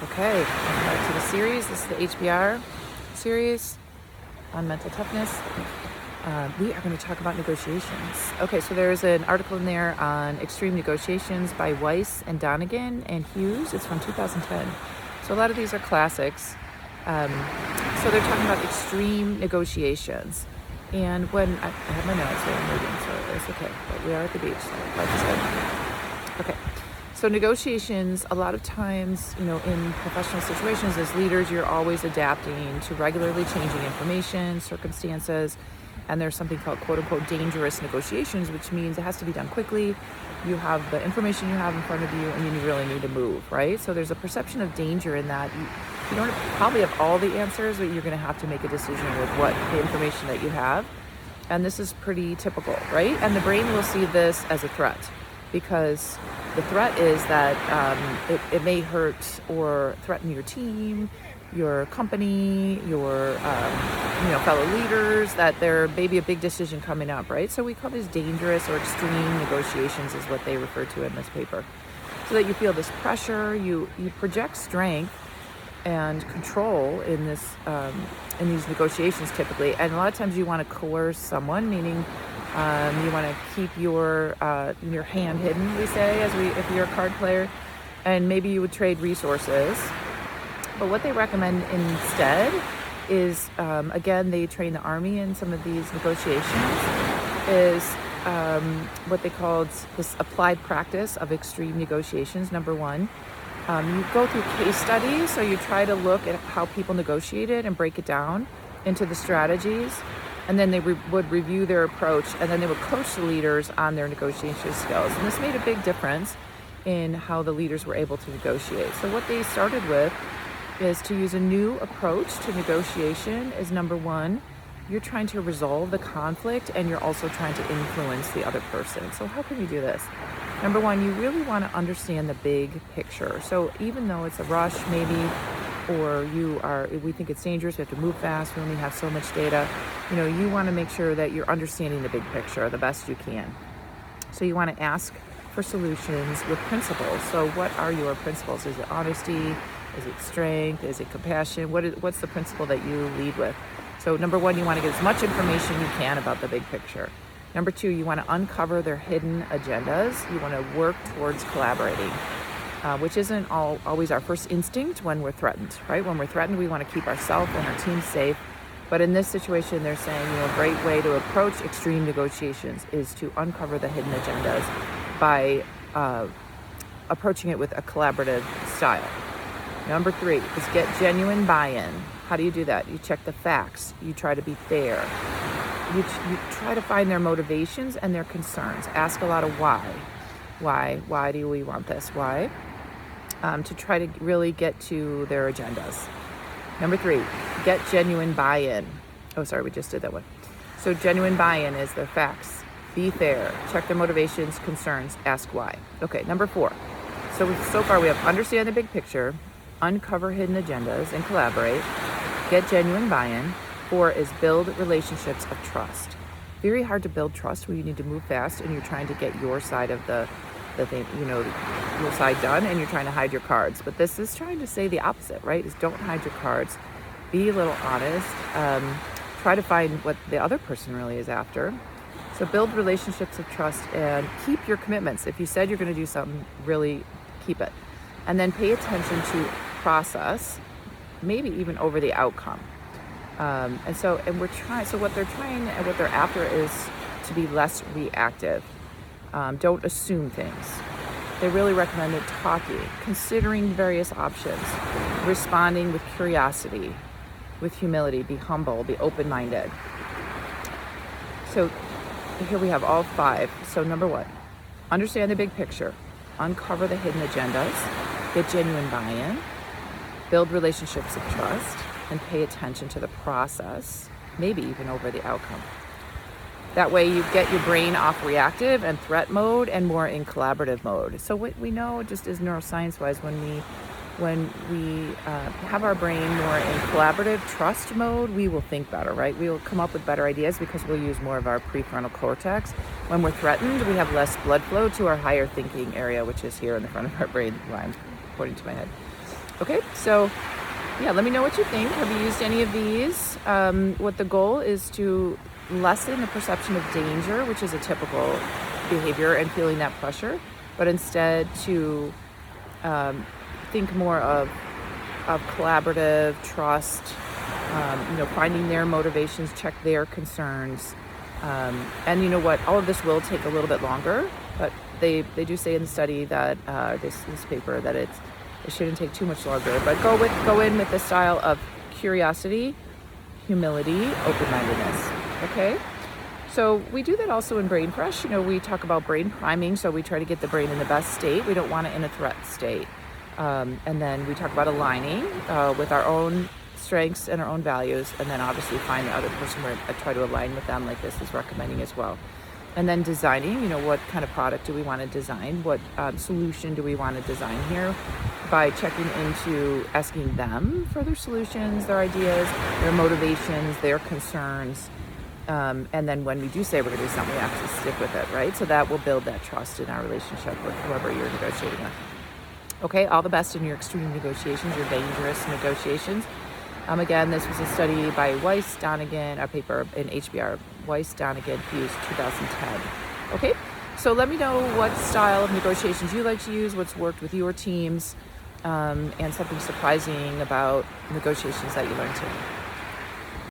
Okay, welcome back to the series. This is the HBR series on mental toughness. We are going to talk about negotiations. Okay, so there's an article in there on extreme negotiations by Weiss and Donegan and Hughes. It's from 2010. So a lot of these are classics. So they're talking about extreme negotiations. And when I have my notes here, I'm reading, so it's okay. But we are at the beach, so life is good. Okay. So negotiations, a lot of times, in professional situations as leaders, you're always adapting to regularly changing information, circumstances, and there's something called quote unquote dangerous negotiations, which means it has to be done quickly. You have the information you have in front of you and you really need to move, right? So there's a perception of danger in that you don't probably have all the answers, but you're going to have to make a decision with what the information that you have. And this is pretty typical, right? And the brain will see this as a threat, because the threat is that it may hurt or threaten your team, your company, your fellow leaders, that there may be a big decision coming up, right? So we call these dangerous or extreme negotiations is what they refer to in this paper. So that you feel this pressure, you project strength and control in this in these negotiations typically, and a lot of times you want to coerce someone, meaning you want to keep your hand hidden, we say, if you're a card player, and maybe you would trade resources. But what they recommend instead is, again, they train the Army in some of these negotiations, is what they called this applied practice of extreme negotiations. Number one, you go through case studies, so you try to look at how people negotiated and break it down into the strategies. And then they would review their approach, and then they would coach the leaders on their negotiation skills. And this made a big difference in how the leaders were able to negotiate. So what they started with is to use a new approach to negotiation. Is number one, you're trying to resolve the conflict and you're also trying to influence the other person. So how can you do this? Number one, you really want to understand the big picture. So even though it's a rush maybe, or we think it's dangerous, we have to move fast, we only have so much data, you want to make sure that you're understanding the big picture the best you can. So you want to ask for solutions with principles. So what are your principles? Is it honesty? Is it strength? Is it compassion? What's the principle that you lead with? So number one, you want to get as much information you can about the big picture. Number two, you want to uncover their hidden agendas. You want to work towards collaborating. Which isn't always our first instinct when we're threatened, right? When we're threatened, we want to keep ourselves and our team safe. But in this situation, they're saying, a great way to approach extreme negotiations is to uncover the hidden agendas by approaching it with a collaborative style. Number three is get genuine buy-in. How do you do that? You check the facts. You try to be fair. You try to find their motivations and their concerns. Ask a lot of why. Why do we want this? Why? To try to really get to their agendas. Number three, get genuine buy-in. Oh, sorry, we just did that one. So genuine buy-in is their facts. Be fair. Check their motivations, concerns, ask why. Okay, number four. So far we have understand the big picture, uncover hidden agendas, and collaborate. Get genuine buy-in. Four is build relationships of trust. Very hard to build trust when you need to move fast and you're trying to get your side of the thing, your side done, and you're trying to hide your cards. But this is trying to say the opposite, right? Is don't hide your cards. Be a little honest. Try to find what the other person really is after. So build relationships of trust and keep your commitments. If you said you're going to do something, really keep it. And then pay attention to process, maybe even over the outcome. So what they're after is to be less reactive. Don't assume things. They really recommended talking, considering various options, responding with curiosity, with humility, be humble, be open-minded. So here we have all five. So number one, understand the big picture, uncover the hidden agendas, get genuine buy-in, build relationships of trust, and pay attention to the process, maybe even over the outcome. That way you get your brain off reactive and threat mode and more in collaborative mode. So what we know just as neuroscience-wise, when we have our brain more in collaborative trust mode, we will think better, right? We will come up with better ideas because we'll use more of our prefrontal cortex. When we're threatened, we have less blood flow to our higher thinking area, which is here in the front of our brain line, according to my head. Okay, so yeah, let me know what you think. Have you used any of these? What the goal is to lessen the perception of danger, which is a typical behavior and feeling that pressure, but instead to think more of collaborative trust, finding their motivations, check their concerns. And you know what, all of this will take a little bit longer, but they do say in the study that this paper that it shouldn't take too much longer. But go in with the style of curiosity, humility, open-mindedness. Okay. So we do that also in Brain Fresh. We talk about brain priming, so we try to get the brain in the best state. We don't want it in a threat state. And then we talk about aligning with our own strengths and our own values, and then obviously find the other person where I try to align with them, like this is recommending as well. And then designing, what kind of product do we want to design? What solution do we want to design here? By checking into asking them for their solutions, their ideas, their motivations, their concerns. And then when we do say we're going to do something, we have to stick with it, right? So that will build that trust in our relationship with whoever you're negotiating with. Okay, all the best in your extreme negotiations, your dangerous negotiations. Again, this was a study by Weiss, Donegan, a paper in HBR, Weiss, Donegan, Hughes, 2010. Okay, so let me know what style of negotiations you like to use, what's worked with your teams, and something surprising about negotiations that you learned today.